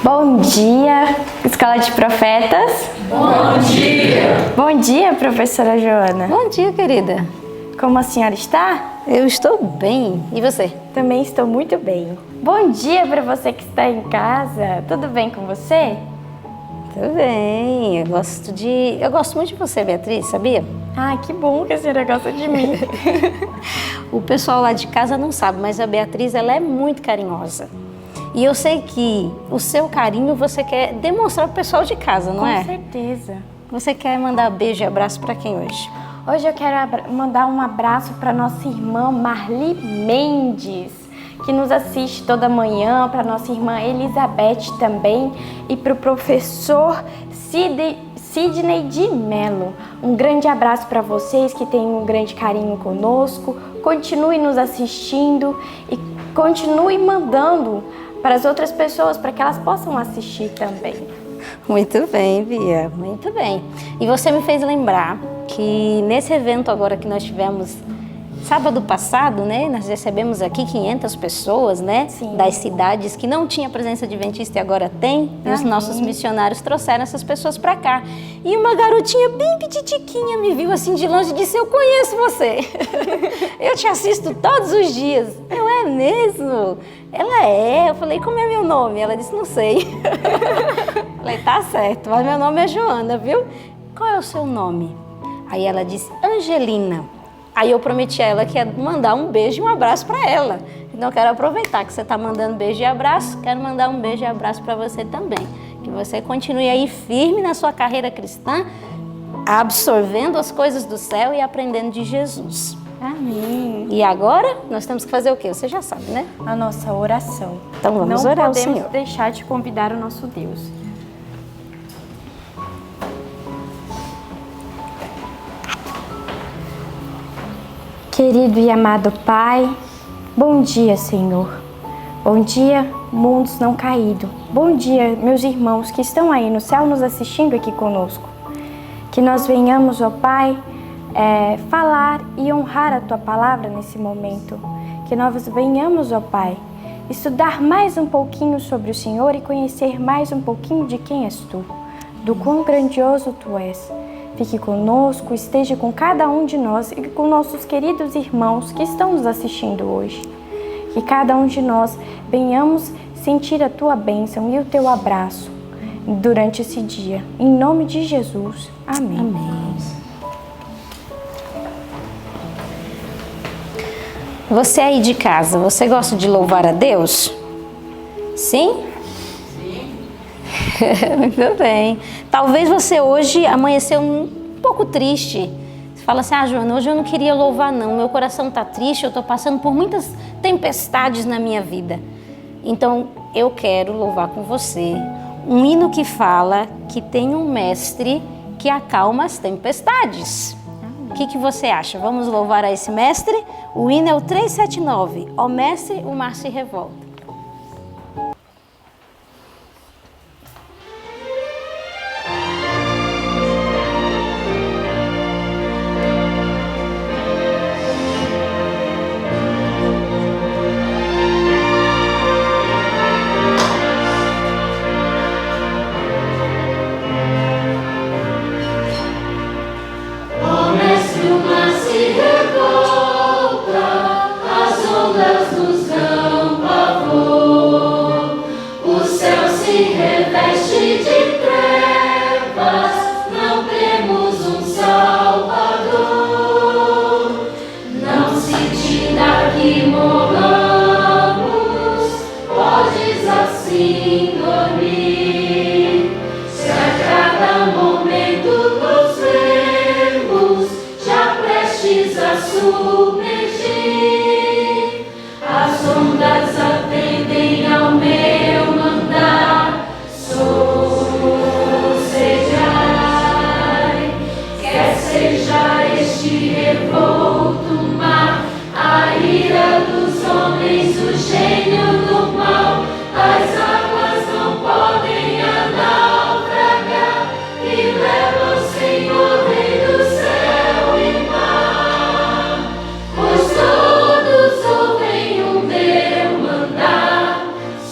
Bom dia, Escola de Profetas. Bom dia! Bom dia, professora Joana. Bom dia, querida. Como a senhora está? Eu estou bem. E você? Também estou muito bem. Bom dia para você que está em casa. Tudo bem com você? Tudo bem. Eu gosto muito de você, Beatriz, sabia? Ah, que bom que a senhora gosta de mim. O pessoal lá de casa não sabe, mas a Beatriz, ela é muito carinhosa. E eu sei que o seu carinho você quer demonstrar pro pessoal de casa, não é? Com certeza. Você quer mandar beijo e abraço para quem hoje? Hoje eu quero mandar um abraço para nossa irmã Marli Mendes, que nos assiste toda manhã, para nossa irmã Elizabeth também e para o professor Sidney de Mello. Um grande abraço para vocês que têm um grande carinho conosco. Continue nos assistindo e continue mandando para as outras pessoas, para que elas possam assistir também. Muito bem, Bia, muito bem. E você me fez lembrar que nesse evento agora que nós tivemos sábado passado, né, nós recebemos aqui 500 pessoas, né, Sim. das cidades que não tinha presença adventista e agora tem, e os nossos missionários trouxeram essas pessoas para cá. E uma garotinha bem petitiquinha me viu assim de longe e disse: eu conheço você, eu te assisto todos os dias. Eu, é mesmo? Ela é. Eu falei: como é meu nome? Ela disse: não sei. Falei: tá certo, mas meu nome é Joana, viu? Qual é o seu nome? Aí ela disse: Angelina. Aí eu prometi a ela que ia mandar um beijo e um abraço para ela. Então eu quero aproveitar que você está mandando beijo e abraço, quero mandar um beijo e abraço para você também. Que você continue aí firme na sua carreira cristã, absorvendo as coisas do céu e aprendendo de Jesus. Amém. E agora nós temos que fazer o quê? Você já sabe, né? A nossa oração. Então vamos Não orar ao podemos Senhor. deixar de convidar o nosso Deus. Querido e amado Pai, bom dia, Senhor. Bom dia, mundos não caídos. Bom dia, meus irmãos que estão aí no céu nos assistindo aqui conosco. Que nós venhamos, ó Pai, falar e honrar a Tua palavra nesse momento. Que nós venhamos, ó Pai, estudar mais um pouquinho sobre o Senhor e conhecer mais um pouquinho de quem és Tu, do quão grandioso Tu és. Fique conosco, esteja com cada um de nós e com nossos queridos irmãos que estão nos assistindo hoje. Que cada um de nós venhamos sentir a Tua bênção e o Teu abraço durante esse dia. Em nome de Jesus. Amém. Amém. Você aí de casa, você gosta de louvar a Deus? Sim? Muito bem. Talvez você hoje amanheceu um pouco triste. Você fala assim: Joana, hoje eu não queria louvar não, meu coração está triste, eu estou passando por muitas tempestades na minha vida. Então eu quero louvar com você um hino que fala que tem um mestre que acalma as tempestades. O que você acha? Vamos louvar a esse mestre? O hino é o 379. Ó mestre, o mar se revolta.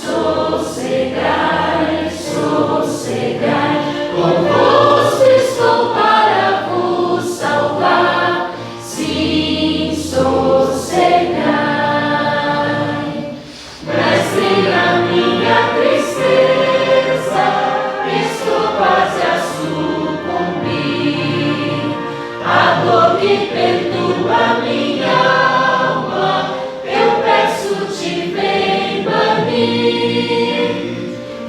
Sossegai. que perturba minha alma, eu peço-te, vem banir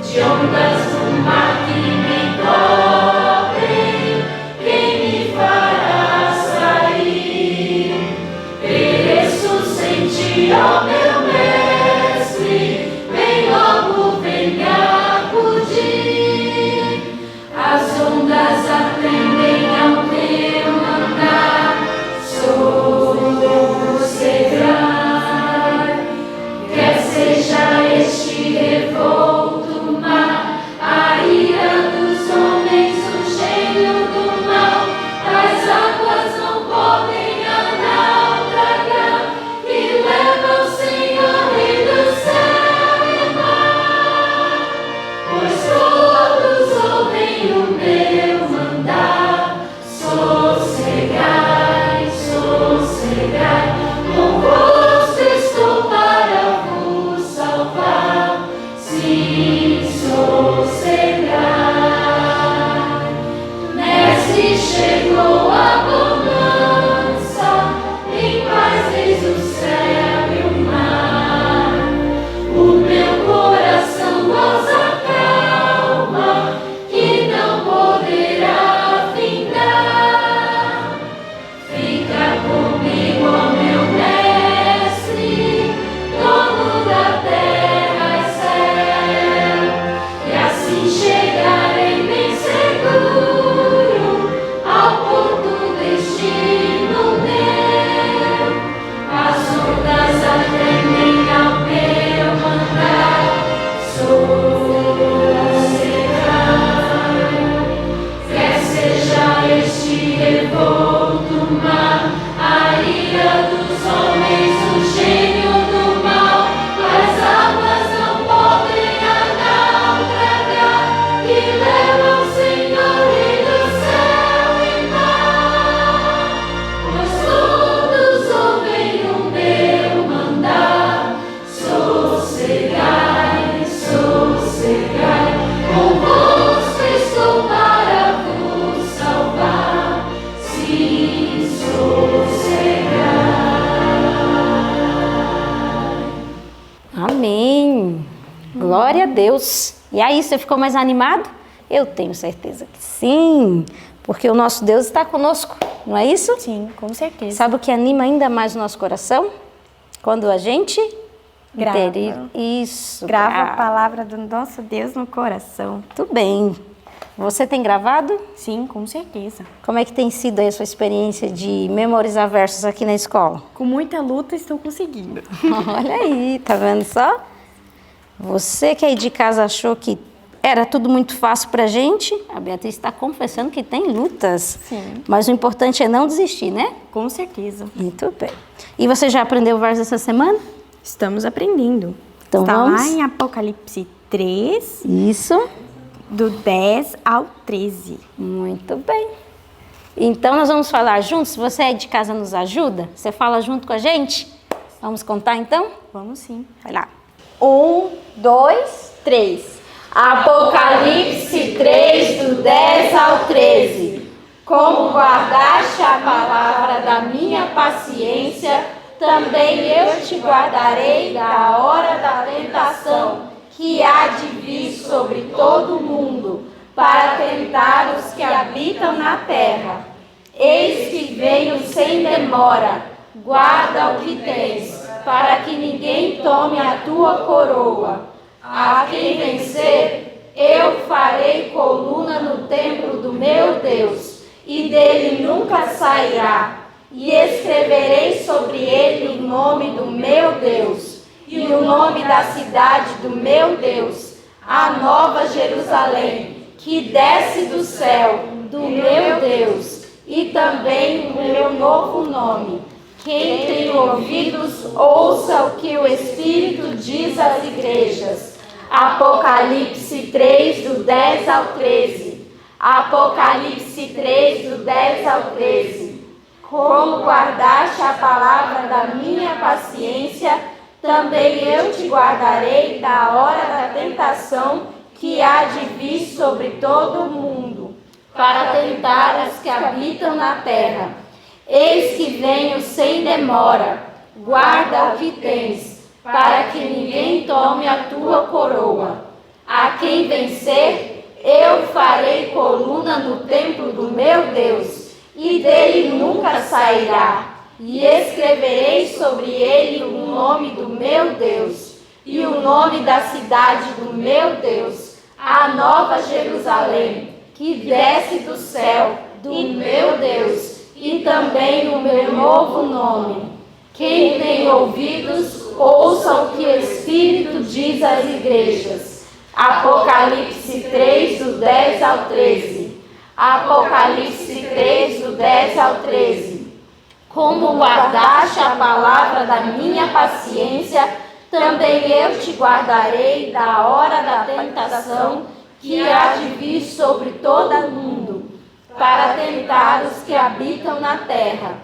de ondas do mar que me cobrem, quem me fará sair? Pereço sem ti, ó meu mestre, vem logo, venha acudir. As ondas atendem ao teu mandar, sossegai. Quer seja este revolto mar, a ira dos homens, o gênio do mal, as águas não podem naufragar, que leva o Senhor Rei do céu e mar. Pois todos ouvem o meu mandar, sossegai, sossegai, convosco estou para vos salvar, sim, sossegai. Mestre, chegou a bonança, em paz eis o céu e o mar. O meu coração goza calma, que não poderá findar. Fica comigo, ó meu mestre, dono da terra e céu, e assim chegarei bem seguro ao porto destino meu. As ondas atendem ao meu mandar, sossegai. Quer seja este revolto mar, a ira dos homens, o gênio do mal, as águas não podem naufragar, que leva o Senhor Rei do céu e mar. Pois todos ouvem o meu mandar, sossegai, sossegai, convosco estou para vos salvar, sim, sossegai. Amém. Glória a Deus. E aí, você ficou mais animado? Eu tenho certeza que sim, porque o nosso Deus está conosco, não é isso? Sim, com certeza. Sabe o que anima ainda mais o nosso coração? Quando a gente Grava. Isso. Grava a palavra do nosso Deus no coração. Muito bem. Você tem gravado? Sim, com certeza. Como é que tem sido aí a sua experiência de memorizar versos aqui na escola? Com muita luta estou conseguindo. Olha aí, tá vendo só? Você que aí de casa achou que era tudo muito fácil pra gente, a Beatriz está confessando que tem lutas. Sim. Mas o importante é não desistir, né? Com certeza. Muito bem. E você já aprendeu o verso essa semana? Estamos aprendendo. Então Está vamos. lá em Apocalipse 3, Isso. do 10 ao 13. Muito bem. Então nós vamos falar juntos. Se você é de casa, nos ajuda? Você fala junto com a gente? Vamos contar então? Vamos sim. Vai lá. 1, 2, 3. Apocalipse 3, do 10 ao 13. Como guardaste a palavra da minha paciência, também eu te guardarei da hora da tentação, que há de vir sobre todo o mundo, para tentar os que habitam na terra. Eis que venho sem demora, guarda o que tens, para que ninguém tome a tua coroa. A quem vencer, eu farei coluna no templo do meu Deus, e dele nunca sairá. E escreverei sobre ele o nome do meu Deus, e o nome da cidade do meu Deus, a nova Jerusalém, que desce do céu, do meu Deus, e também o meu novo nome. Quem tem ouvidos, ouça o que o Espírito diz às igrejas. Apocalipse 3, do 10 ao 13. Apocalipse 3, do 10 ao 13. Como guardaste a palavra da minha paciência, também eu te guardarei da hora da tentação que há de vir sobre todo o mundo, para tentar os que habitam na terra. Eis que venho sem demora, guarda o que tens, para que ninguém tome a tua coroa. A quem vencer, eu farei coluna no templo do meu Deus, e dele nunca sairá. E escreverei sobre ele o nome do meu Deus, e o nome da cidade do meu Deus, a nova Jerusalém, que desce do céu, do meu Deus, e também o meu novo nome. Quem tem ouvidos, ouça o que o Espírito diz às igrejas. Apocalipse 3, do 10 ao 13. Apocalipse 3, do 10 ao 13. Como guardaste a palavra da minha paciência, também eu te guardarei da hora da tentação que há de vir sobre todo o mundo, para tentar os que habitam na terra.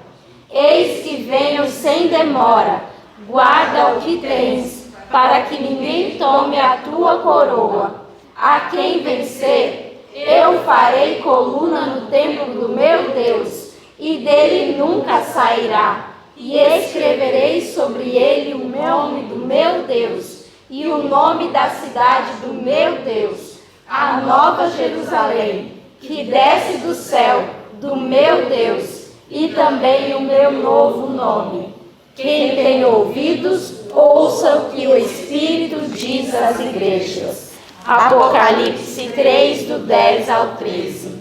Eis que venho sem demora, guarda o que tens, para que ninguém tome a tua coroa. A quem vencer, eu farei coluna no templo do meu Deus, e dele nunca sairá. E escreverei sobre ele o nome do meu Deus, e o nome da cidade do meu Deus, a nova Jerusalém, que desce do céu, do meu Deus, e também o meu novo nome. Quem tem ouvidos, ouça o que o Espírito diz às igrejas. Apocalipse 3, do 10 ao 13.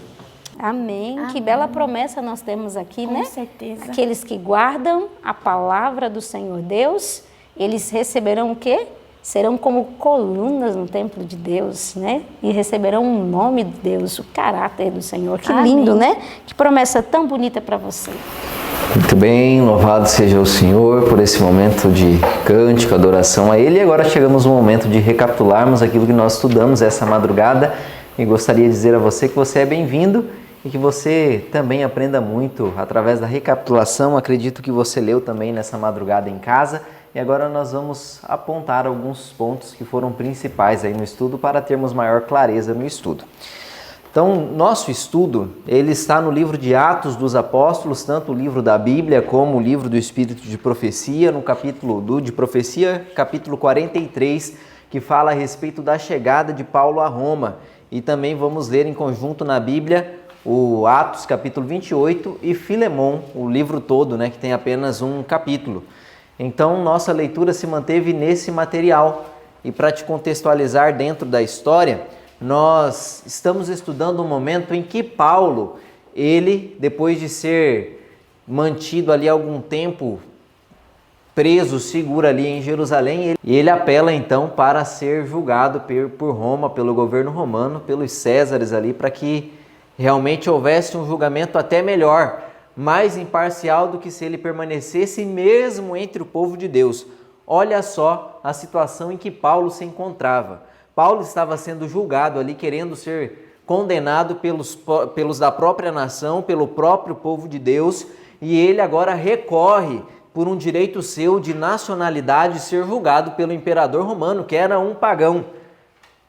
Amém. Que bela promessa nós temos aqui, né? Com certeza. Aqueles que guardam a palavra do Senhor Deus, eles receberão o quê? Serão como colunas no templo de Deus, né? E receberão o nome de Deus, o caráter do Senhor. Que lindo, né? Que promessa tão bonita para você. Muito bem, louvado seja o Senhor por esse momento de cântico, adoração a Ele. E agora chegamos no momento de recapitularmos aquilo que nós estudamos essa madrugada. E gostaria de dizer a você que você é bem-vindo e que você também aprenda muito através da recapitulação. Acredito que você leu também nessa madrugada em casa. E agora nós vamos apontar alguns pontos que foram principais aí no estudo para termos maior clareza no estudo. Então, nosso estudo, ele está no livro de Atos dos Apóstolos, tanto o livro da Bíblia como o livro do Espírito de Profecia, no capítulo de Profecia, capítulo 43, que fala a respeito da chegada de Paulo a Roma. E também vamos ler em conjunto na Bíblia o Atos, capítulo 28, e Filemon, o livro todo, né, que tem apenas um capítulo. Então, nossa leitura se manteve nesse material. E para te contextualizar dentro da história, nós estamos estudando um momento em que Paulo, ele, depois de ser mantido ali algum tempo preso, seguro ali em Jerusalém, ele apela então para ser julgado por Roma, pelo governo romano, pelos Césares ali, para que realmente houvesse um julgamento até melhor, mais imparcial do que se ele permanecesse mesmo entre o povo de Deus. Olha só a situação em que Paulo se encontrava. Paulo estava sendo julgado ali, querendo ser condenado pelos da própria nação, pelo próprio povo de Deus, e ele agora recorre por um direito seu de nacionalidade ser julgado pelo imperador romano, que era um pagão.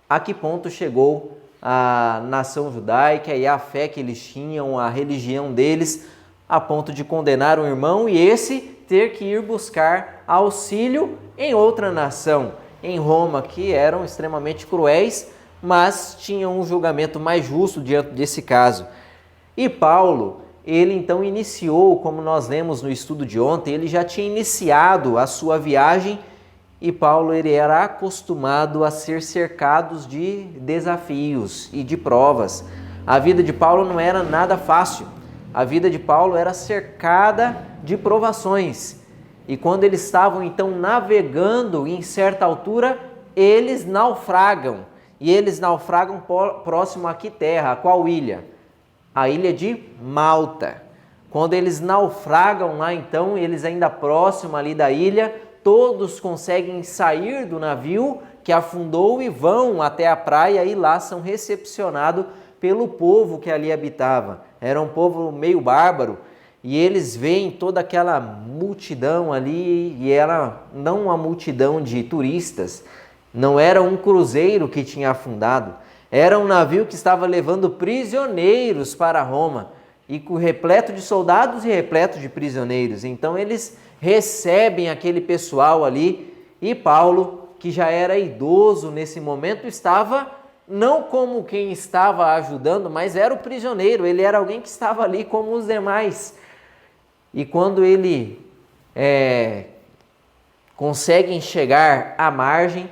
A que ponto chegou a nação judaica e a fé que eles tinham, a religião deles, a ponto de condenar um irmão e esse ter que ir buscar auxílio em outra nação, em Roma, que eram extremamente cruéis, mas tinham um julgamento mais justo diante desse caso. E Paulo, ele então iniciou, como nós lemos no estudo de ontem, ele já tinha iniciado a sua viagem e Paulo ele era acostumado a ser cercado de desafios e de provas. A vida de Paulo não era nada fácil. A vida de Paulo era cercada de provações. E quando eles estavam então navegando em certa altura, eles naufragam. E eles naufragam próximo a que terra? A qual ilha? A ilha de Malta. Quando eles naufragam lá então, eles ainda próximo ali da ilha, todos conseguem sair do navio que afundou e vão até a praia e lá são recepcionados pelo povo que ali habitava. Era um povo meio bárbaro. E eles veem toda aquela multidão ali, e era não uma multidão de turistas, não era um cruzeiro que tinha afundado, era um navio que estava levando prisioneiros para Roma. e repleto de soldados e repleto de prisioneiros. Então eles recebem aquele pessoal ali, e Paulo, que já era idoso nesse momento, estava não como quem estava ajudando, mas era o prisioneiro, ele era alguém que estava ali como os demais. E quando ele conseguem chegar à margem,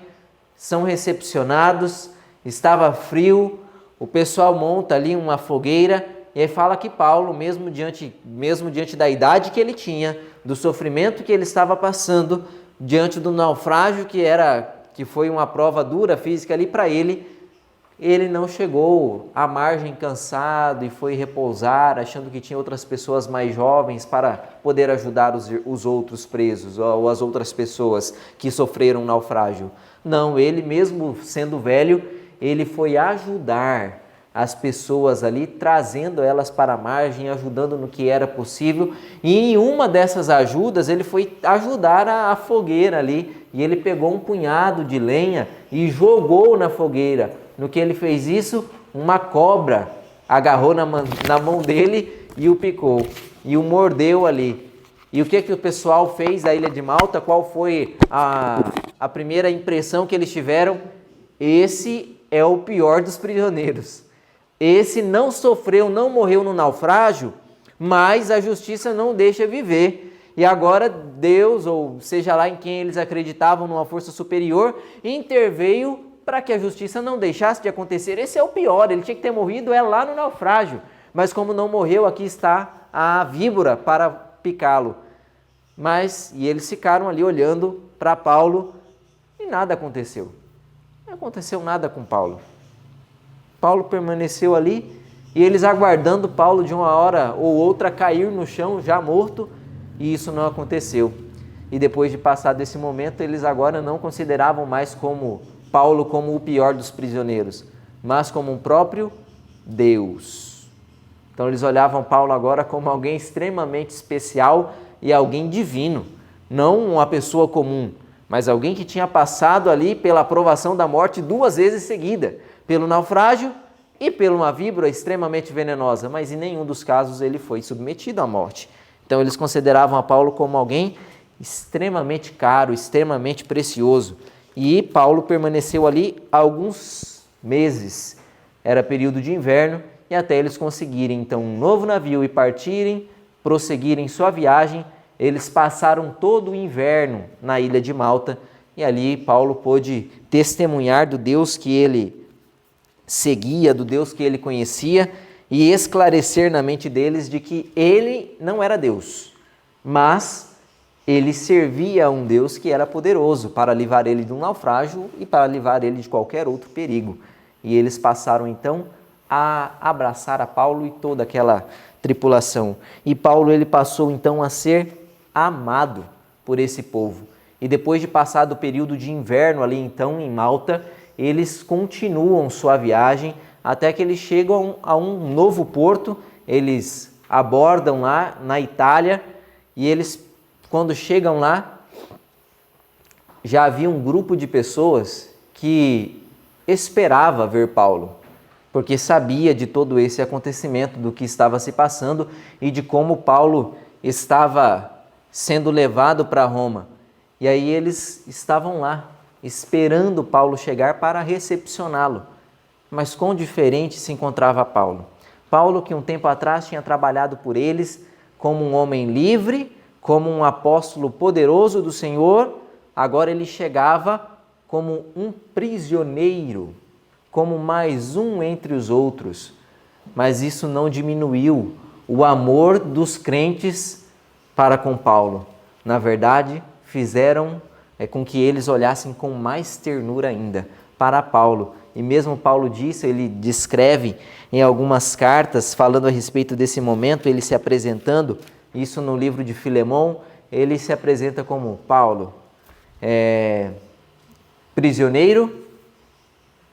são recepcionados, estava frio, o pessoal monta ali uma fogueira, e aí fala que Paulo, mesmo diante da idade que ele tinha, do sofrimento que ele estava passando, diante do naufrágio que foi uma prova dura física ali para ele não chegou à margem cansado e foi repousar, achando que tinha outras pessoas mais jovens para poder ajudar os outros presos ou as outras pessoas que sofreram um naufrágio. Não, ele mesmo sendo velho, ele foi ajudar as pessoas ali, trazendo elas para a margem, ajudando no que era possível. E em uma dessas ajudas, ele foi ajudar a fogueira ali, e ele pegou um punhado de lenha e jogou na fogueira. No que ele fez isso, uma cobra agarrou na mão dele e o picou, e o mordeu ali. E o que o pessoal fez da Ilha de Malta? Qual foi a primeira impressão que eles tiveram? Esse é o pior dos prisioneiros. Esse não sofreu, não morreu no naufrágio, mas a justiça não deixa viver. E agora Deus, ou seja lá em quem eles acreditavam, numa força superior, interveio para que a justiça não deixasse de acontecer. Esse é o pior, ele tinha que ter morrido lá no naufrágio. Mas como não morreu, aqui está a víbora para picá-lo. E eles ficaram ali olhando para Paulo e nada aconteceu. Não aconteceu nada com Paulo. Paulo permaneceu ali e eles aguardando Paulo de uma hora ou outra cair no chão já morto, e isso não aconteceu. E depois de passar desse momento, eles agora não consideravam mais Paulo como o pior dos prisioneiros, mas como um próprio Deus. Então eles olhavam Paulo agora como alguém extremamente especial e alguém divino, não uma pessoa comum, mas alguém que tinha passado ali pela provação da morte 2 vezes seguida, pelo naufrágio e por uma víbora extremamente venenosa, mas em nenhum dos casos ele foi submetido à morte. Então eles consideravam a Paulo como alguém extremamente caro, extremamente precioso. E Paulo permaneceu ali alguns meses, era período de inverno, e até eles conseguirem então um novo navio e partirem, prosseguirem sua viagem. Eles passaram todo o inverno na ilha de Malta, e ali Paulo pôde testemunhar do Deus que ele seguia, do Deus que ele conhecia, e esclarecer na mente deles de que ele não era Deus, mas ele servia a um Deus que era poderoso para livrar ele de um naufrágio e para livrar ele de qualquer outro perigo. E eles passaram então a abraçar a Paulo e toda aquela tripulação. E Paulo ele passou então a ser amado por esse povo. E depois de passar do período de inverno ali então em Malta, eles continuam sua viagem até que eles chegam a um novo porto. Eles abordam lá na Itália, e eles, quando chegam lá, já havia um grupo de pessoas que esperava ver Paulo, porque sabia de todo esse acontecimento, do que estava se passando e de como Paulo estava sendo levado para Roma. E aí eles estavam lá, esperando Paulo chegar para recepcioná-lo. Mas quão diferente se encontrava Paulo. Paulo, que um tempo atrás tinha trabalhado por eles como um homem livre, como um apóstolo poderoso do Senhor, agora ele chegava como um prisioneiro, como mais um entre os outros. Mas isso não diminuiu o amor dos crentes para com Paulo. Na verdade, fizeram com que eles olhassem com mais ternura ainda para Paulo. E mesmo Paulo disse, ele descreve em algumas cartas, falando a respeito desse momento, ele se apresentando, isso no livro de Filemão, ele se apresenta como Paulo, prisioneiro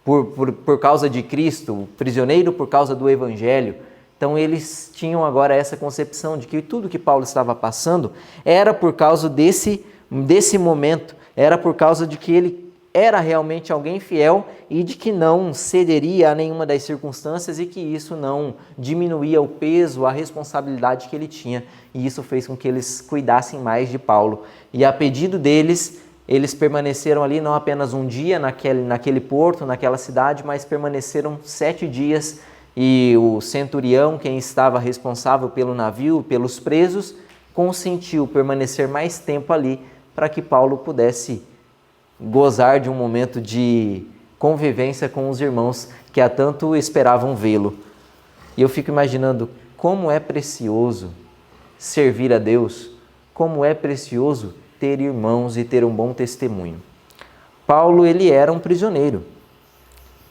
por causa de Cristo, prisioneiro por causa do Evangelho. Então eles tinham agora essa concepção de que tudo que Paulo estava passando era por causa desse momento, era por causa de que ele era realmente alguém fiel e de que não cederia a nenhuma das circunstâncias e que isso não diminuía o peso, a responsabilidade que ele tinha. E isso fez com que eles cuidassem mais de Paulo. E a pedido deles, eles permaneceram ali não apenas um dia naquele porto, naquela cidade, mas permaneceram 7 dias. E o centurião, quem estava responsável pelo navio, pelos presos, consentiu permanecer mais tempo ali para que Paulo pudesse gozar de um momento de convivência com os irmãos que há tanto esperavam vê-lo. E eu fico imaginando como é precioso servir a Deus, como é precioso ter irmãos e ter um bom testemunho. Paulo, ele era um prisioneiro,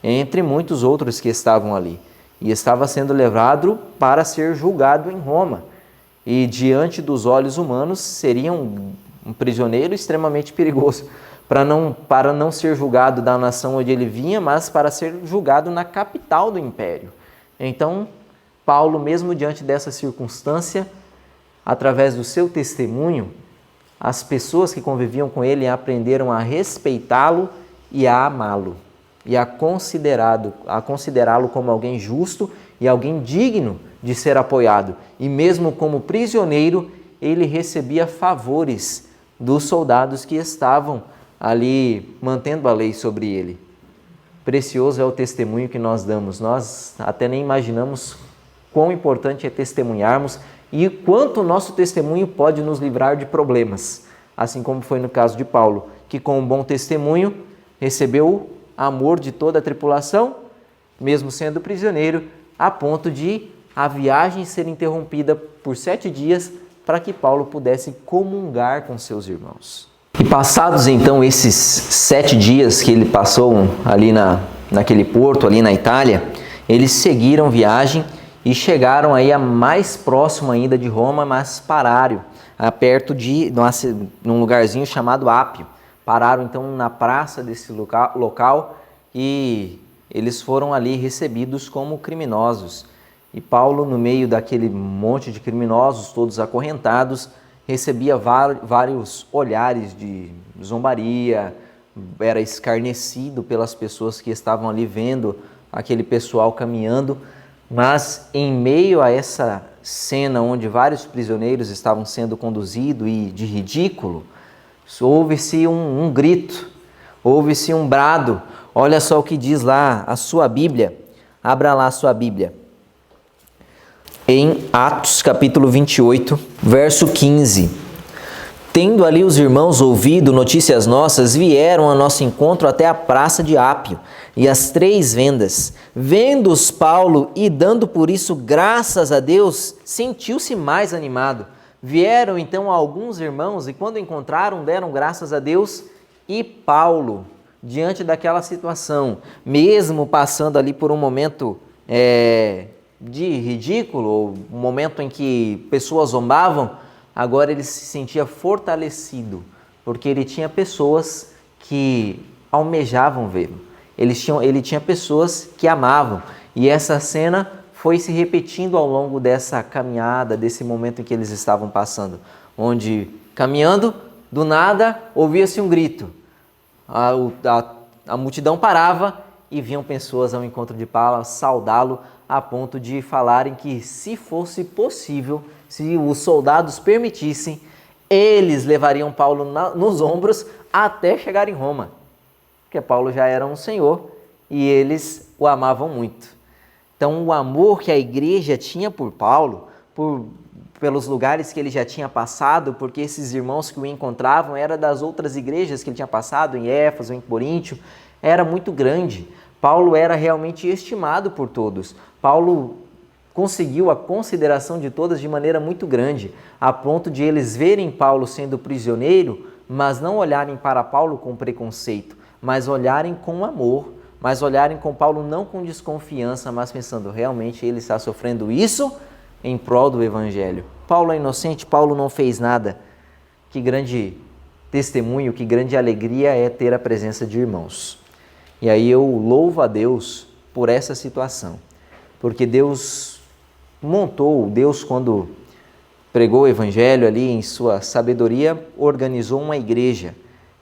entre muitos outros que estavam ali, e estava sendo levado para ser julgado em Roma. E diante dos olhos humanos seria um prisioneiro extremamente perigoso, para não ser julgado da nação onde ele vinha, mas para ser julgado na capital do império. Então, Paulo, mesmo diante dessa circunstância, através do seu testemunho, as pessoas que conviviam com ele aprenderam a respeitá-lo e a amá-lo, e a considerá-lo como alguém justo e alguém digno de ser apoiado. E mesmo como prisioneiro, ele recebia favores dos soldados que estavam ali mantendo a lei sobre ele. Precioso é o testemunho que nós damos. Nós até nem imaginamos quão importante é testemunharmos e quanto o nosso testemunho pode nos livrar de problemas. Assim como foi no caso de Paulo, que com um bom testemunho recebeu o amor de toda a tripulação, mesmo sendo prisioneiro, a ponto de a viagem ser interrompida por 7 dias para que Paulo pudesse comungar com seus irmãos. E passados então esses 7 dias que ele passou ali naquele porto, ali na Itália, eles seguiram viagem e chegaram aí a mais próximo ainda de Roma, mas pararam perto num lugarzinho chamado Ápio. Pararam então na praça desse local e eles foram ali recebidos como criminosos. E Paulo, no meio daquele monte de criminosos, todos acorrentados, recebia vários olhares de zombaria, era escarnecido pelas pessoas que estavam ali vendo aquele pessoal caminhando, mas em meio a essa cena onde vários prisioneiros estavam sendo conduzidos e de ridículo, houve-se um grito, houve-se um brado. Olha só o que diz lá a sua Bíblia, abra lá a sua Bíblia. Em Atos capítulo 28, verso 15. Tendo ali os irmãos ouvido notícias nossas, vieram a nosso encontro até a praça de Ápio e as 3 vendas. Vendo-os Paulo e dando por isso graças a Deus, sentiu-se mais animado. Vieram então alguns irmãos e quando encontraram, deram graças a Deus. E Paulo, diante daquela situação, mesmo passando ali por um momento de ridículo, um momento em que pessoas zombavam, agora ele se sentia fortalecido, porque ele tinha pessoas que almejavam vê-lo. Ele tinha pessoas que amavam. E essa cena foi se repetindo ao longo dessa caminhada, desse momento em que eles estavam passando, onde, caminhando, do nada, ouvia-se um grito. A multidão parava e vinham pessoas ao encontro de Paulo, saudá-lo, a ponto de falarem que, se fosse possível, se os soldados permitissem, eles levariam Paulo nos ombros até chegar em Roma. Porque Paulo já era um senhor e eles o amavam muito. Então, o amor que a igreja tinha por Paulo, pelos lugares que ele já tinha passado, porque esses irmãos que o encontravam eram das outras igrejas que ele tinha passado, em Éfeso, em Coríntio, era muito grande. Paulo era realmente estimado por todos. Paulo conseguiu a consideração de todas de maneira muito grande, a ponto de eles verem Paulo sendo prisioneiro, mas não olharem para Paulo com preconceito, mas olharem com amor, mas olharem com Paulo não com desconfiança, mas pensando, realmente ele está sofrendo isso em prol do Evangelho. Paulo é inocente, Paulo não fez nada. Que grande testemunho, que grande alegria é ter a presença de irmãos. E aí eu louvo a Deus por essa situação, porque Deus quando pregou o Evangelho ali em sua sabedoria, organizou uma igreja.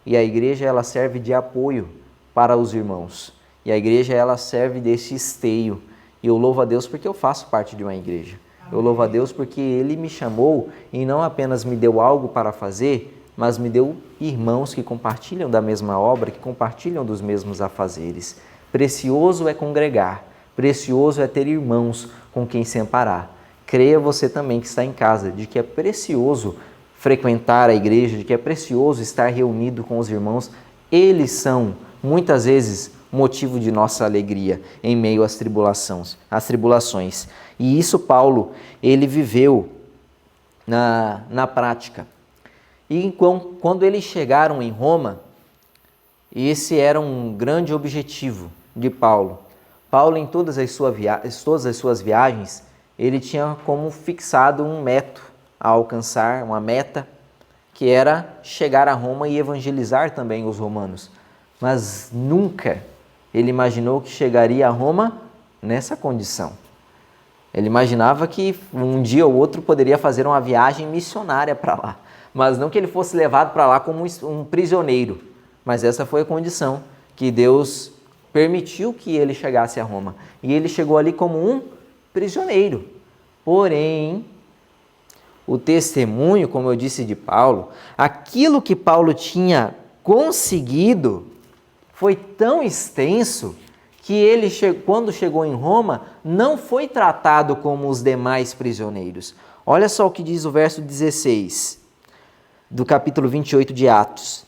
E a igreja, ela serve de apoio para os irmãos. E a igreja, ela serve desse esteio. E eu louvo a Deus porque eu faço parte de uma igreja. Eu louvo a Deus porque Ele me chamou e não apenas me deu algo para fazer, mas me deu irmãos que compartilham da mesma obra, que compartilham dos mesmos afazeres. Precioso é congregar, precioso é ter irmãos com quem se amparar. Creia você também que está em casa, de que é precioso frequentar a igreja, de que é precioso estar reunido com os irmãos. Eles são, muitas vezes, motivo de nossa alegria em meio às tribulações. E isso Paulo, ele viveu na prática. E quando eles chegaram em Roma, esse era um grande objetivo de Paulo. Paulo, em todas as suas viagens, ele tinha como fixado um método a alcançar, uma meta, que era chegar a Roma e evangelizar também os romanos. Mas nunca ele imaginou que chegaria a Roma nessa condição. Ele imaginava que um dia ou outro poderia fazer uma viagem missionária para lá, mas não que ele fosse levado para lá como um prisioneiro. Mas essa foi a condição que Deus permitiu que ele chegasse a Roma. E ele chegou ali como um prisioneiro. Porém, o testemunho, como eu disse, de Paulo, aquilo que Paulo tinha conseguido foi tão extenso que ele, quando chegou em Roma, não foi tratado como os demais prisioneiros. Olha só o que diz o verso 16 do capítulo 28 de Atos.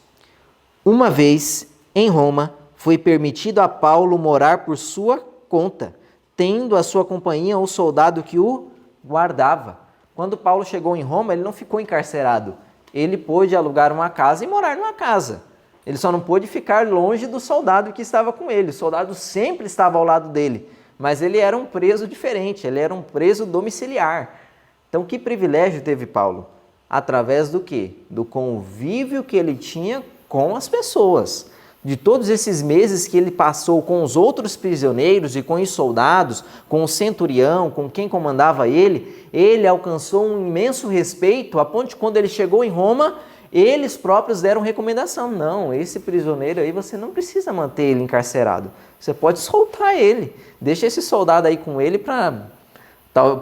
Uma vez, em Roma, foi permitido a Paulo morar por sua conta, tendo a sua companhia o soldado que o guardava. Quando Paulo chegou em Roma, ele não ficou encarcerado. Ele pôde alugar uma casa e morar numa casa. Ele só não pôde ficar longe do soldado que estava com ele. O soldado sempre estava ao lado dele, mas ele era um preso diferente, ele era um preso domiciliar. Então, que privilégio teve Paulo? Através do quê? Do convívio que ele tinha com as pessoas. De todos esses meses que ele passou com os outros prisioneiros e com os soldados, com o centurião, com quem comandava ele alcançou um imenso respeito, a ponto de quando ele chegou em Roma, eles próprios deram recomendação. Não, esse prisioneiro aí você não precisa manter ele encarcerado. Você pode soltar ele. Deixa esse soldado aí com ele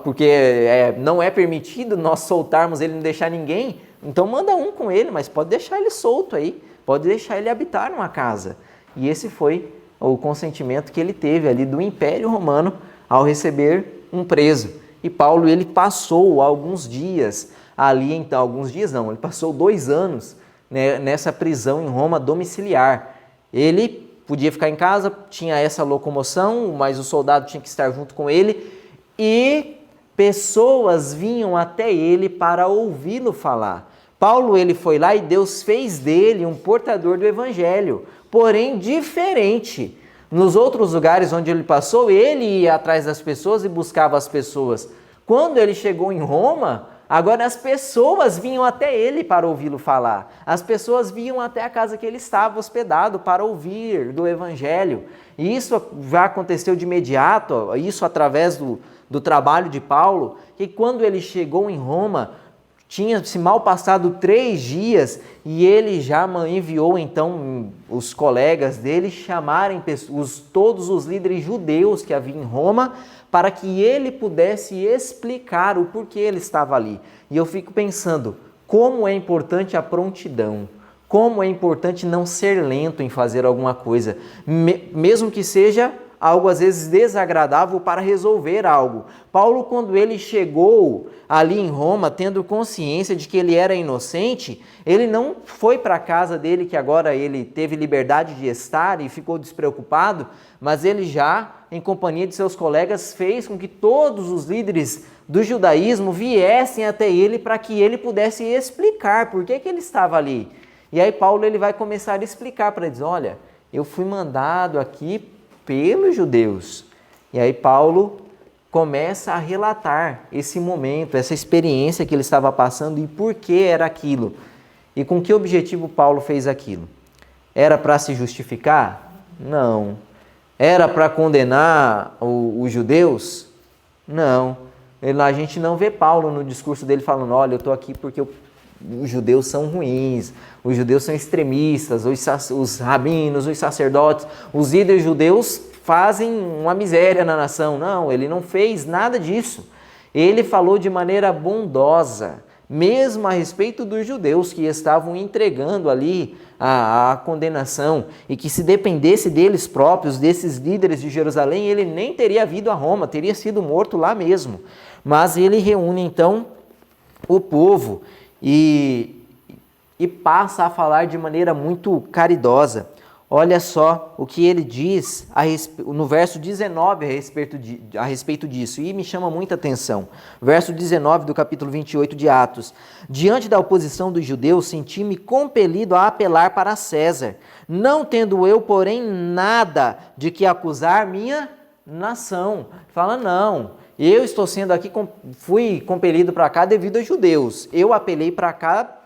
porque não é permitido nós soltarmos ele, não deixar ninguém. Então manda um com ele, mas pode deixar ele solto aí. Pode deixar ele habitar numa casa. E esse foi o consentimento que ele teve ali do Império Romano ao receber um preso. E Paulo, ele passou alguns dias ali, então, alguns dias não, ele passou 2 anos, né, nessa prisão em Roma domiciliar. Ele podia ficar em casa, tinha essa locomoção, mas o soldado tinha que estar junto com ele, e pessoas vinham até ele para ouvi-lo falar. Paulo, ele foi lá e Deus fez dele um portador do evangelho, porém diferente. Nos outros lugares onde ele passou, ele ia atrás das pessoas e buscava as pessoas. Quando ele chegou em Roma, agora as pessoas vinham até ele para ouvi-lo falar. As pessoas vinham até a casa que ele estava hospedado para ouvir do evangelho. E isso já aconteceu de imediato, isso através do trabalho de Paulo, que quando ele chegou em Roma, tinha-se mal passado 3 dias e ele já enviou então os colegas dele chamarem todos os líderes judeus que havia em Roma para que ele pudesse explicar o porquê ele estava ali. E eu fico pensando, como é importante a prontidão, como é importante não ser lento em fazer alguma coisa, mesmo que seja algo às vezes desagradável para resolver algo. Paulo, quando ele chegou ali em Roma, tendo consciência de que ele era inocente, ele não foi para a casa dele, que agora ele teve liberdade de estar e ficou despreocupado, mas ele já, em companhia de seus colegas, fez com que todos os líderes do judaísmo viessem até ele para que ele pudesse explicar por que ele estava ali. E aí Paulo, ele vai começar a explicar para eles, olha, eu fui mandado aqui pelos judeus. E aí Paulo começa a relatar esse momento, essa experiência que ele estava passando e por que era aquilo. E com que objetivo Paulo fez aquilo? Era para se justificar? Não. Era para condenar os judeus? Não. A gente não vê Paulo no discurso dele falando, olha, eu estou aqui porque os judeus são ruins, os judeus são extremistas, os rabinos, os sacerdotes, os líderes judeus fazem uma miséria na nação. Não, ele não fez nada disso. Ele falou de maneira bondosa, mesmo a respeito dos judeus que estavam entregando ali a condenação, e que se dependesse deles próprios, desses líderes de Jerusalém, ele nem teria vindo a Roma, teria sido morto lá mesmo. Mas ele reúne então o povo e passa a falar de maneira muito caridosa. Olha só o que ele diz no verso 19 a respeito disso, e me chama muita atenção. Verso 19 do capítulo 28 de Atos. Diante da oposição dos judeus, senti-me compelido a apelar para César, não tendo eu, porém, nada de que acusar minha nação. Fala, não, eu estou sendo aqui, fui compelido para cá devido aos judeus. Eu apelei para cá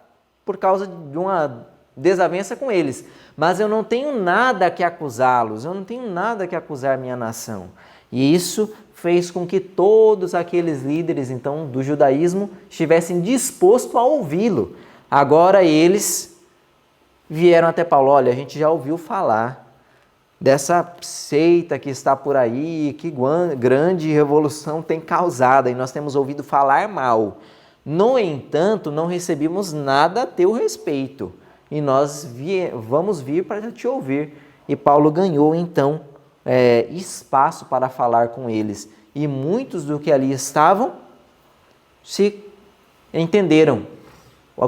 por causa de uma desavença com eles. Mas eu não tenho nada que acusá-los, eu não tenho nada que acusar minha nação. E isso fez com que todos aqueles líderes, então, do judaísmo, estivessem dispostos a ouvi-lo. Agora eles vieram até Paulo, olha, a gente já ouviu falar dessa seita que está por aí, que grande revolução tem causado, e nós temos ouvido falar mal. No entanto, não recebemos nada a teu respeito. E nós vamos vir para te ouvir. E Paulo ganhou, então, espaço para falar com eles. E muitos do que ali estavam se entenderam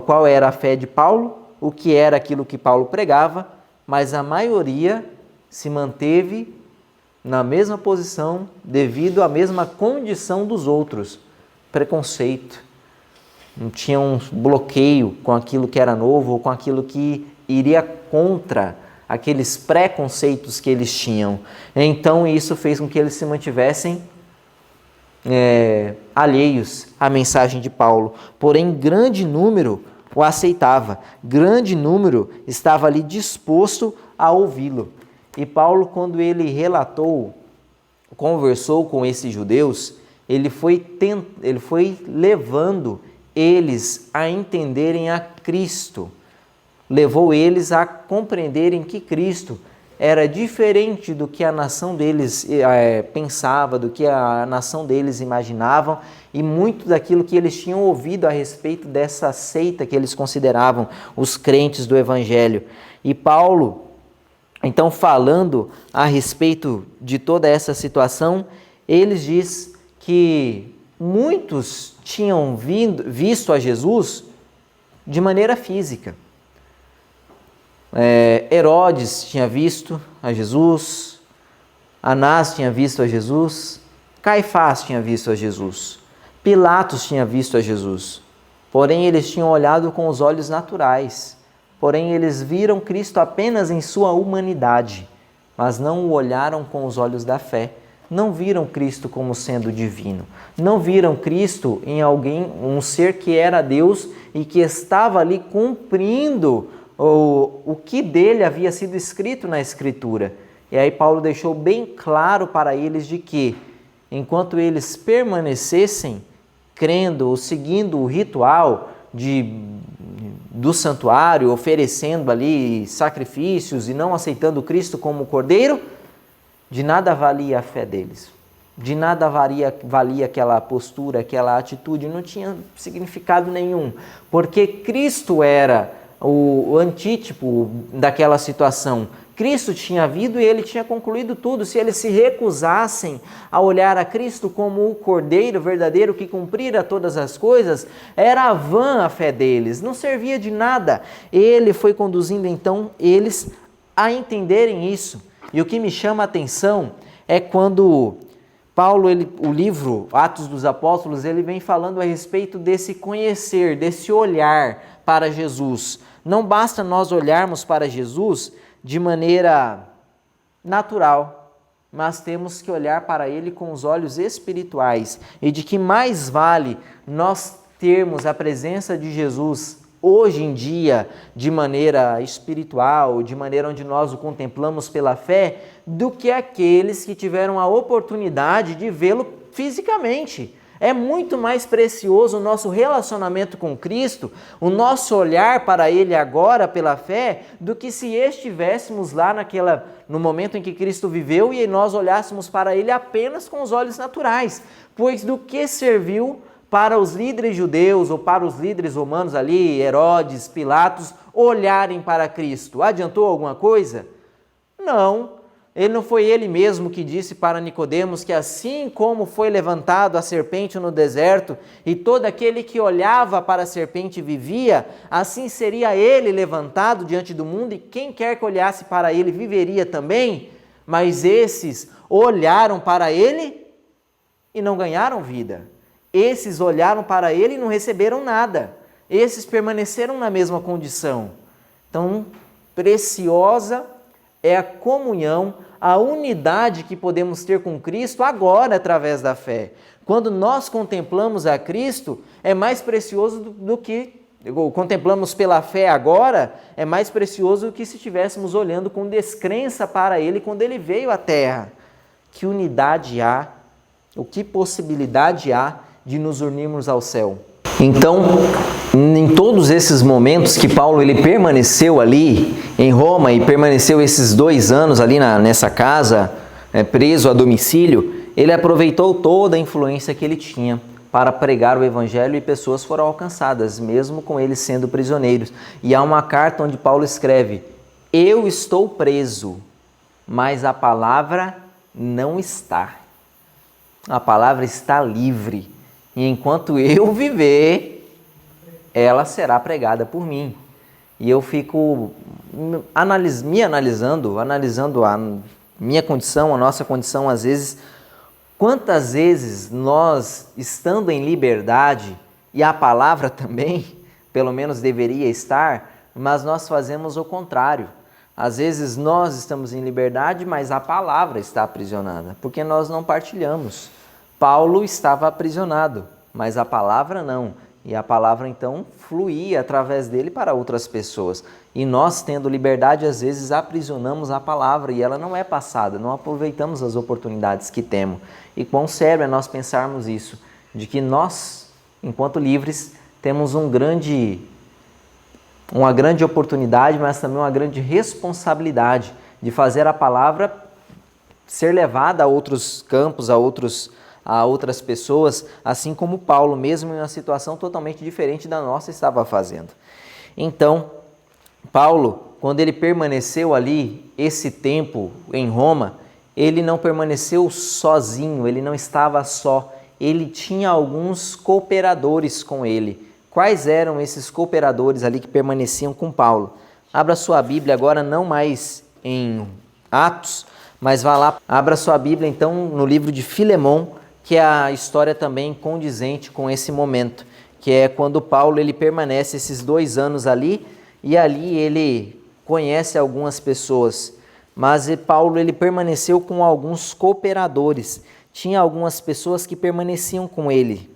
qual era a fé de Paulo, o que era aquilo que Paulo pregava, mas a maioria se manteve na mesma posição devido à mesma condição dos outros. Preconceito. Não tinha um bloqueio com aquilo que era novo ou com aquilo que iria contra aqueles preconceitos que eles tinham. Então isso fez com que eles se mantivessem alheios à mensagem de Paulo. Porém, grande número o aceitava, grande número estava ali disposto a ouvi-lo. E Paulo, quando ele conversou com esses judeus, ele foi levando eles a entenderem a Cristo, levou eles a compreenderem que Cristo era diferente do que a nação deles pensava, do que a nação deles imaginavam, e muito daquilo que eles tinham ouvido a respeito dessa seita que eles consideravam os crentes do Evangelho. E Paulo, então, falando a respeito de toda essa situação, ele diz que muitos tinham visto a Jesus de maneira física. Herodes tinha visto a Jesus, Anás tinha visto a Jesus, Caifás tinha visto a Jesus, Pilatos tinha visto a Jesus. Porém, eles tinham olhado com os olhos naturais. Porém, eles viram Cristo apenas em sua humanidade, mas não o olharam com os olhos da fé. Não viram Cristo como sendo divino. Não viram Cristo em alguém, um ser que era Deus e que estava ali cumprindo o que dele havia sido escrito na Escritura. E aí Paulo deixou bem claro para eles de que, enquanto eles permanecessem crendo ou seguindo o ritual do santuário, oferecendo ali sacrifícios e não aceitando Cristo como Cordeiro, de nada valia a fé deles, de nada valia aquela postura, aquela atitude, não tinha significado nenhum, porque Cristo era o antítipo daquela situação. Cristo tinha vindo e ele tinha concluído tudo. Se eles se recusassem a olhar a Cristo como o Cordeiro verdadeiro que cumprira todas as coisas, era vã a fé deles, não servia de nada. Ele foi conduzindo então eles a entenderem isso. E o que me chama a atenção é quando Paulo, o livro Atos dos Apóstolos, ele vem falando a respeito desse conhecer, desse olhar para Jesus. Não basta nós olharmos para Jesus de maneira natural, mas temos que olhar para ele com os olhos espirituais. E de que mais vale nós termos a presença de Jesus hoje em dia de maneira espiritual, de maneira onde nós o contemplamos pela fé, do que aqueles que tiveram a oportunidade de vê-lo fisicamente. É muito mais precioso o nosso relacionamento com Cristo, o nosso olhar para Ele agora pela fé, do que se estivéssemos lá no momento em que Cristo viveu e nós olhássemos para Ele apenas com os olhos naturais. Pois do que serviu para os líderes judeus ou para os líderes romanos ali, Herodes, Pilatos, olharem para Cristo? Adiantou alguma coisa? Não. Não foi ele mesmo que disse para Nicodemos que assim como foi levantado a serpente no deserto e todo aquele que olhava para a serpente vivia, assim seria ele levantado diante do mundo e quem quer que olhasse para ele viveria também? Mas esses olharam para ele e não ganharam vida. Esses olharam para ele e não receberam nada. Esses permaneceram na mesma condição. Então, preciosa é a comunhão, a unidade que podemos ter com Cristo agora através da fé. Quando nós contemplamos a Cristo, é mais precioso do que contemplamos pela fé agora, é mais precioso do que se estivéssemos olhando com descrença para Ele quando Ele veio à Terra. Que unidade há, ou que possibilidade há de nos unirmos ao céu? Então, em todos esses momentos que Paulo ele permaneceu ali em Roma e permaneceu esses 2 anos ali nessa casa, preso a domicílio, ele aproveitou toda a influência que ele tinha para pregar o evangelho e pessoas foram alcançadas, mesmo com eles sendo prisioneiros. E há uma carta onde Paulo escreve: eu estou preso, mas a palavra não está. A palavra está livre. E enquanto eu viver, ela será pregada por mim. E eu fico analisando a minha condição, a nossa condição, às vezes, quantas vezes nós, estando em liberdade, e a palavra também, pelo menos deveria estar, mas nós fazemos o contrário. Às vezes nós estamos em liberdade, mas a palavra está aprisionada, porque nós não partilhamos. Paulo estava aprisionado, mas a palavra não. E a palavra então fluía através dele para outras pessoas. E nós, tendo liberdade, às vezes aprisionamos a palavra e ela não é passada, não aproveitamos as oportunidades que temos. E quão sério é nós pensarmos isso, de que nós, enquanto livres, temos uma grande oportunidade, mas também uma grande responsabilidade de fazer a palavra ser levada a outros campos, a outras pessoas, assim como Paulo, mesmo em uma situação totalmente diferente da nossa, estava fazendo. Então, Paulo, quando ele permaneceu ali esse tempo em Roma, ele não permaneceu sozinho, ele não estava só, ele tinha alguns cooperadores com ele. Quais eram esses cooperadores ali que permaneciam com Paulo? Abra sua Bíblia agora, não mais em Atos, mas vá lá, abra sua Bíblia então no livro de Filemão, que é a história também condizente com esse momento, que é quando Paulo ele permanece esses 2 anos ali, e ali ele conhece algumas pessoas, mas Paulo ele permaneceu com alguns cooperadores, tinha algumas pessoas que permaneciam com ele.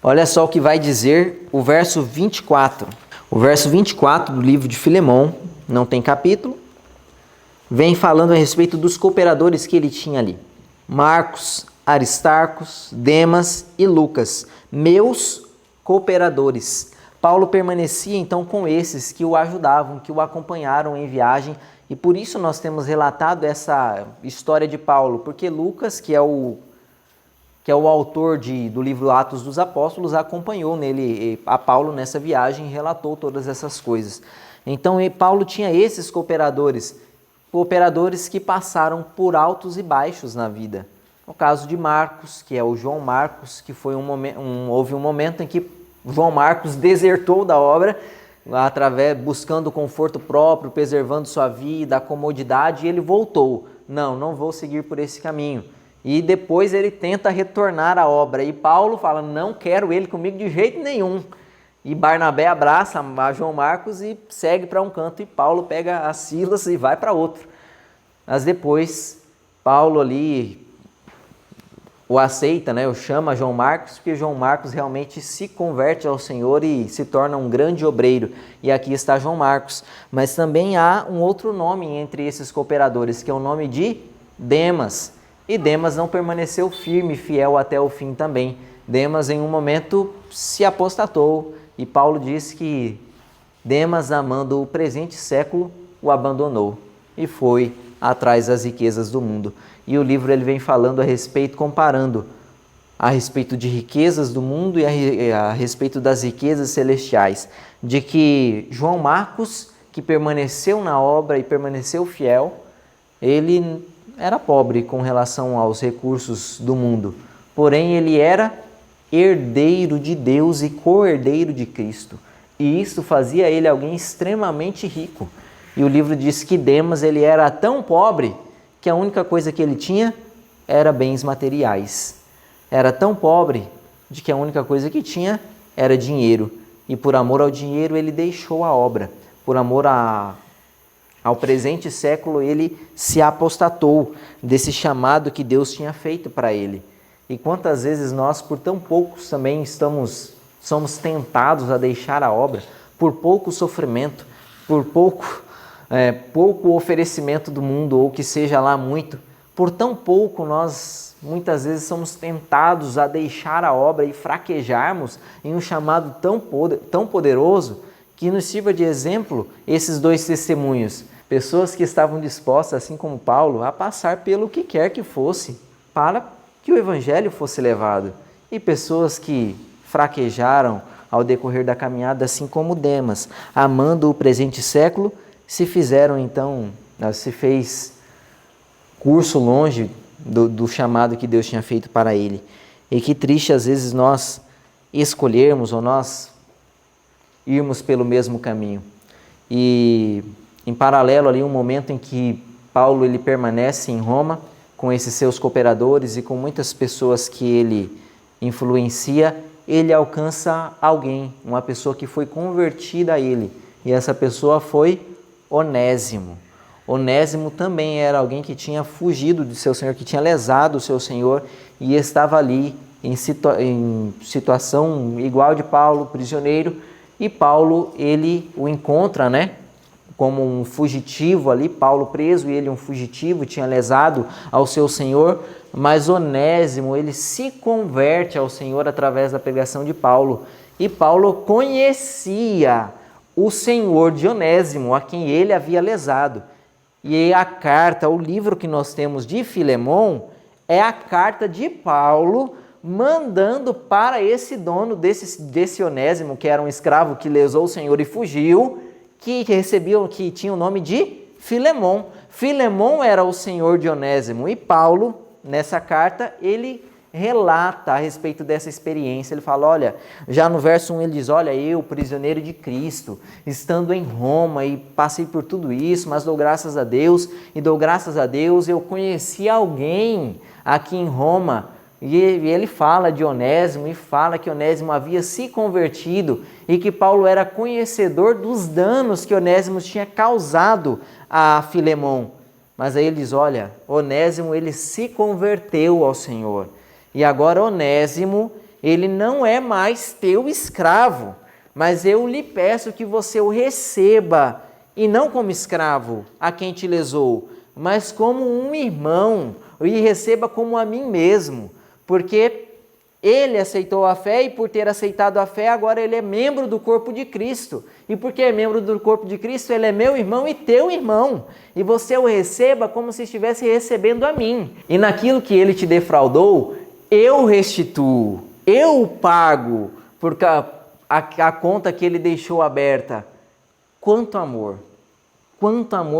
Olha só o que vai dizer o verso 24. O verso 24 do livro de Filemão, não tem capítulo, vem falando a respeito dos cooperadores que ele tinha ali. Marcos, Aristarcos, Demas e Lucas, meus cooperadores. Paulo permanecia então com esses que o ajudavam, que o acompanharam em viagem, e por isso nós temos relatado essa história de Paulo, porque Lucas, que é o autor do livro Atos dos Apóstolos, acompanhou a Paulo nessa viagem e relatou todas essas coisas. Então Paulo tinha esses cooperadores que passaram por altos e baixos na vida. No caso de Marcos, que é o João Marcos, que foi houve um momento em que João Marcos desertou da obra, buscando conforto próprio, preservando sua vida, a comodidade, e ele voltou. Não vou seguir por esse caminho. E depois ele tenta retornar à obra. E Paulo fala, não quero ele comigo de jeito nenhum. E Barnabé abraça a João Marcos e segue para um canto, e Paulo pega a Silas e vai para outro. Mas depois, Paulo ali o aceita, chama João Marcos, porque João Marcos realmente se converte ao Senhor e se torna um grande obreiro. E aqui está João Marcos. Mas também há um outro nome entre esses cooperadores, que é o nome de Demas, E Demas não permaneceu firme e fiel até o fim também. Demas, em um momento, se apostatou. E Paulo diz que Demas, amando o presente século, o abandonou e foi atrás das riquezas do mundo. E o livro ele vem falando a respeito, comparando a respeito de riquezas do mundo e a respeito das riquezas celestiais. De que João Marcos, que permaneceu na obra e permaneceu fiel, ele era pobre com relação aos recursos do mundo, porém ele era herdeiro de Deus e co-herdeiro de Cristo, e isso fazia ele alguém extremamente rico. E o livro diz que Demas ele era tão pobre que a única coisa que ele tinha era bens materiais. Era tão pobre de que a única coisa que tinha era dinheiro, e por amor ao dinheiro ele deixou a obra, por amor ao presente século, ele se apostatou desse chamado que Deus tinha feito para ele. E quantas vezes nós, por tão poucos, também somos tentados a deixar a obra, por pouco sofrimento, por pouco oferecimento do mundo, ou que seja lá muito, por tão pouco nós muitas vezes somos tentados a deixar a obra e fraquejarmos em um chamado tão poderoso, que nos sirva de exemplo esses dois testemunhos. Pessoas que estavam dispostas, assim como Paulo, a passar pelo que quer que fosse, para que o evangelho fosse levado. E pessoas que fraquejaram ao decorrer da caminhada, assim como Demas, amando o presente século, se fez curso longe do chamado que Deus tinha feito para ele. E que triste às vezes nós escolhermos ou nós irmos pelo mesmo caminho. E em paralelo ali um momento em que Paulo ele permanece em Roma com esses seus cooperadores e com muitas pessoas que ele influencia, ele alcança alguém, uma pessoa que foi convertida a ele, e essa pessoa foi Onésimo. Onésimo também era alguém que tinha fugido de seu Senhor, que tinha lesado o seu Senhor e estava ali em situação igual de Paulo, prisioneiro, e Paulo ele o encontra, como um fugitivo ali, Paulo preso e ele um fugitivo, tinha lesado ao seu Senhor, mas Onésimo, ele se converte ao Senhor através da pregação de Paulo. E Paulo conhecia o Senhor de Onésimo, a quem ele havia lesado. E a carta, o livro que nós temos de Filemão, é a carta de Paulo mandando para esse dono desse Onésimo, que era um escravo que lesou o Senhor e fugiu, que tinha o nome de Filemão. Filemão era o senhor de Onésimo. E Paulo, nessa carta, ele relata a respeito dessa experiência. Ele fala, olha, já no verso 1 ele diz, olha, eu, prisioneiro de Cristo, estando em Roma e passei por tudo isso, mas dou graças a Deus, eu conheci alguém aqui em Roma. E ele fala de Onésimo e fala que Onésimo havia se convertido e que Paulo era conhecedor dos danos que Onésimo tinha causado a Filemão. Mas aí ele diz, olha, Onésimo ele se converteu ao Senhor. E agora Onésimo, ele não é mais teu escravo, mas eu lhe peço que você o receba, e não como escravo a quem te lesou, mas como um irmão, e receba como a mim mesmo. Porque ele aceitou a fé e por ter aceitado a fé, agora ele é membro do corpo de Cristo. E porque é membro do corpo de Cristo, ele é meu irmão e teu irmão. E você o receba como se estivesse recebendo a mim. E naquilo que ele te defraudou, eu restituo, eu pago por a conta que ele deixou aberta. Quanto amor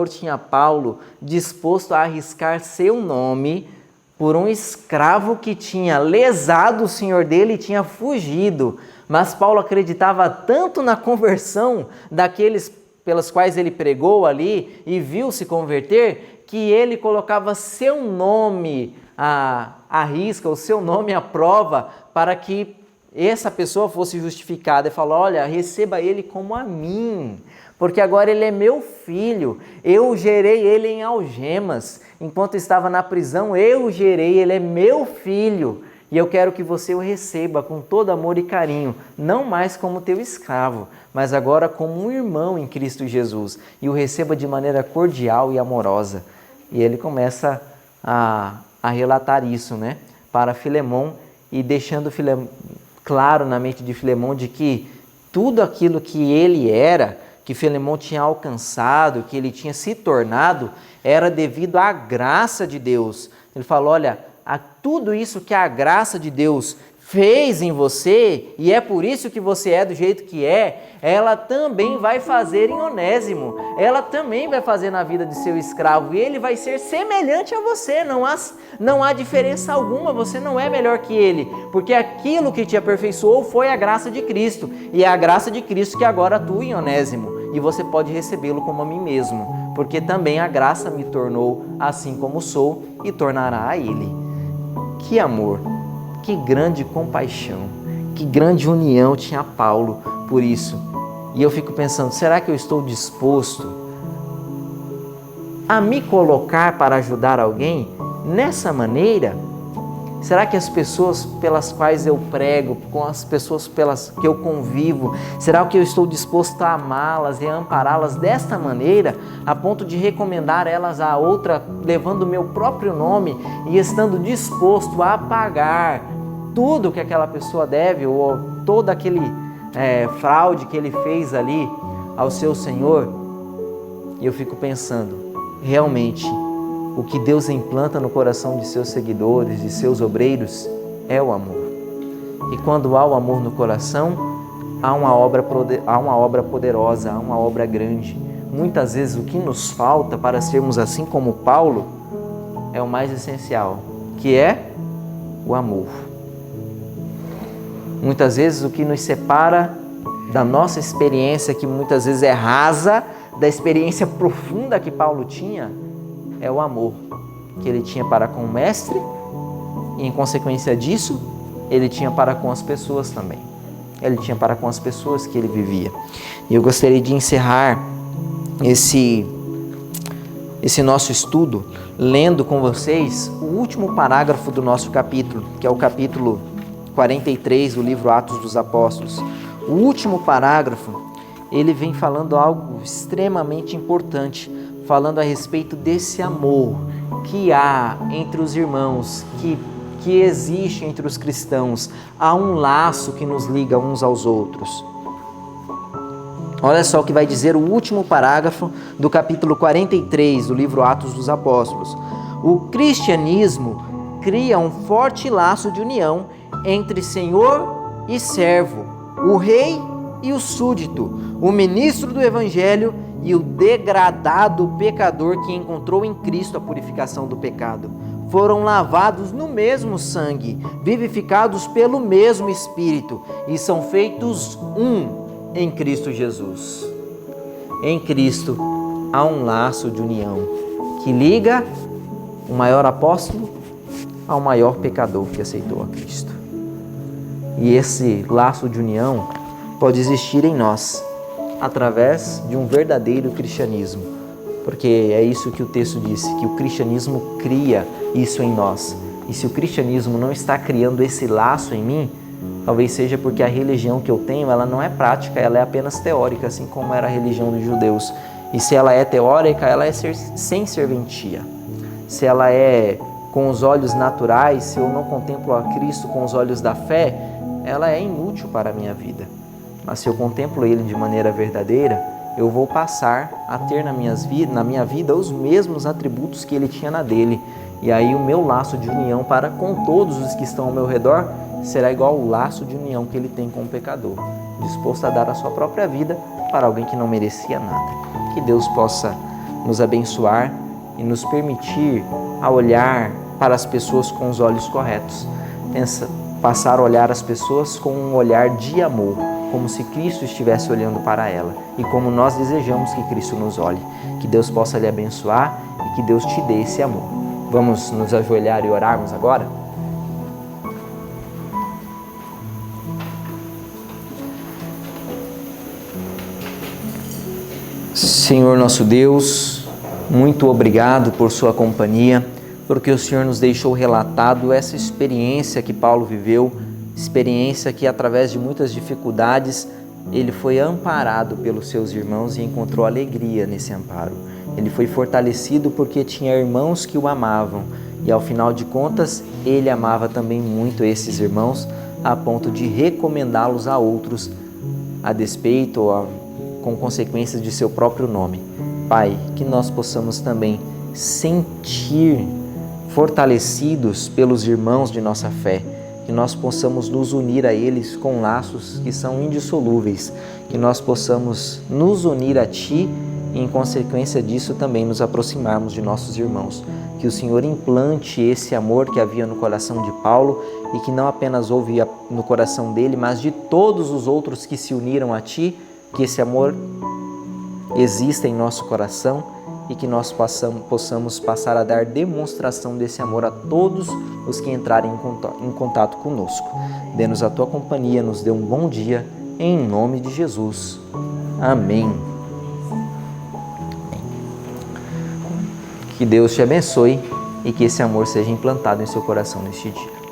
tinha Paulo disposto a arriscar seu nome por um escravo que tinha lesado o senhor dele e tinha fugido. Mas Paulo acreditava tanto na conversão daqueles pelas quais ele pregou ali e viu se converter, que ele colocava seu nome à risca, o seu nome à prova, para que essa pessoa fosse justificada. E falou, olha, receba ele como a mim, porque agora ele é meu filho, eu gerei ele em algemas, enquanto estava na prisão, eu gerei, ele é meu filho, e eu quero que você o receba com todo amor e carinho, não mais como teu escravo, mas agora como um irmão em Cristo Jesus, e o receba de maneira cordial e amorosa. E ele começa a a relatar isso, né, para Filemon, e deixando claro na mente de Filemon de que tudo aquilo que ele era, que Filemon tinha alcançado, que ele tinha se tornado, era devido à graça de Deus. Ele falou, olha, tudo isso que a graça de Deus fez em você, e é por isso que você é do jeito que é, ela também vai fazer em Onésimo, ela também vai fazer na vida de seu escravo, e ele vai ser semelhante a você, não há diferença alguma, você não é melhor que ele, porque aquilo que te aperfeiçoou foi a graça de Cristo, e é a graça de Cristo que agora atua em Onésimo, e você pode recebê-lo como a mim mesmo, porque também a graça me tornou assim como sou, e tornará a ele. Que amor! Que grande compaixão, que grande união tinha Paulo por isso. E eu fico pensando, será que eu estou disposto a me colocar para ajudar alguém nessa maneira? Será que as pessoas pelas quais eu prego, com as pessoas pelas que eu convivo, será que eu estou disposto a amá-las e a ampará-las desta maneira, a ponto de recomendar elas a outra, levando o meu próprio nome e estando disposto a pagar tudo que aquela pessoa deve, ou todo aquele fraude que ele fez ali ao seu Senhor? E eu fico pensando, realmente, o que Deus implanta no coração de seus seguidores, de seus obreiros, é o amor. E quando há o amor no coração, há uma obra poderosa, há uma obra grande. Muitas vezes o que nos falta para sermos assim como Paulo é o mais essencial, que é o amor. Muitas vezes o que nos separa da nossa experiência, que muitas vezes é rasa, da experiência profunda que Paulo tinha, é o amor que ele tinha para com o Mestre e, em consequência disso, ele tinha para com as pessoas também. Ele tinha para com as pessoas que ele vivia. E eu gostaria de encerrar esse nosso estudo lendo com vocês o último parágrafo do nosso capítulo, que é o capítulo 43 do livro Atos dos Apóstolos. O último parágrafo, ele vem falando algo extremamente importante, falando a respeito desse amor que há entre os irmãos, que existe entre os cristãos. Há um laço que nos liga uns aos outros. Olha só o que vai dizer o último parágrafo do capítulo 43 do livro Atos dos Apóstolos. O cristianismo cria um forte laço de união entre Senhor e servo, o rei e o súdito, o ministro do Evangelho e o degradado pecador que encontrou em Cristo a purificação do pecado. Foram lavados no mesmo sangue, vivificados pelo mesmo Espírito e são feitos um em Cristo Jesus. Em Cristo há um laço de união que liga o maior apóstolo ao maior pecador que aceitou a Cristo. E esse laço de união pode existir em nós através de um verdadeiro cristianismo, porque é isso que o texto disse, que o cristianismo cria isso em nós. E se o cristianismo não está criando esse laço em mim, talvez seja porque a religião que eu tenho, ela não é prática, ela é apenas teórica, assim como era a religião dos judeus. E se ela é teórica, ela é sem serventia. Se ela é com os olhos naturais, se eu não contemplo a Cristo com os olhos da fé, ela é inútil para a minha vida. Mas se eu contemplo Ele de maneira verdadeira, eu vou passar a ter na minha vida os mesmos atributos que Ele tinha na dele. E aí o meu laço de união para com todos os que estão ao meu redor será igual ao laço de união que Ele tem com o pecador, disposto a dar a sua própria vida para alguém que não merecia nada. Que Deus possa nos abençoar e nos permitir a olhar para as pessoas com os olhos corretos. Passar a olhar as pessoas com um olhar de amor, como se Cristo estivesse olhando para ela e como nós desejamos que Cristo nos olhe. Que Deus possa lhe abençoar e que Deus te dê esse amor. Vamos nos ajoelhar e orarmos agora? Senhor nosso Deus, muito obrigado por sua companhia, porque o Senhor nos deixou relatado essa experiência que Paulo viveu, experiência que através de muitas dificuldades ele foi amparado pelos seus irmãos e encontrou alegria nesse amparo. Ele foi fortalecido porque tinha irmãos que o amavam E ao final de contas, ele amava também muito esses irmãos, a ponto de recomendá-los a outros, a despeito ou com consequências de seu próprio nome. Pai, que nós possamos também sentir fortalecidos pelos irmãos de nossa fé, que nós possamos nos unir a eles com laços que são indissolúveis, que nós possamos nos unir a Ti e, em consequência disso, também nos aproximarmos de nossos irmãos. Que o Senhor implante esse amor que havia no coração de Paulo e que não apenas houve no coração dele, mas de todos os outros que se uniram a Ti, que esse amor exista em nosso coração e que nós possamos passar a dar demonstração desse amor a todos os que entrarem em contato conosco. Dê-nos a Tua companhia, nos dê um bom dia, em nome de Jesus. Amém. Que Deus te abençoe e que esse amor seja implantado em seu coração neste dia.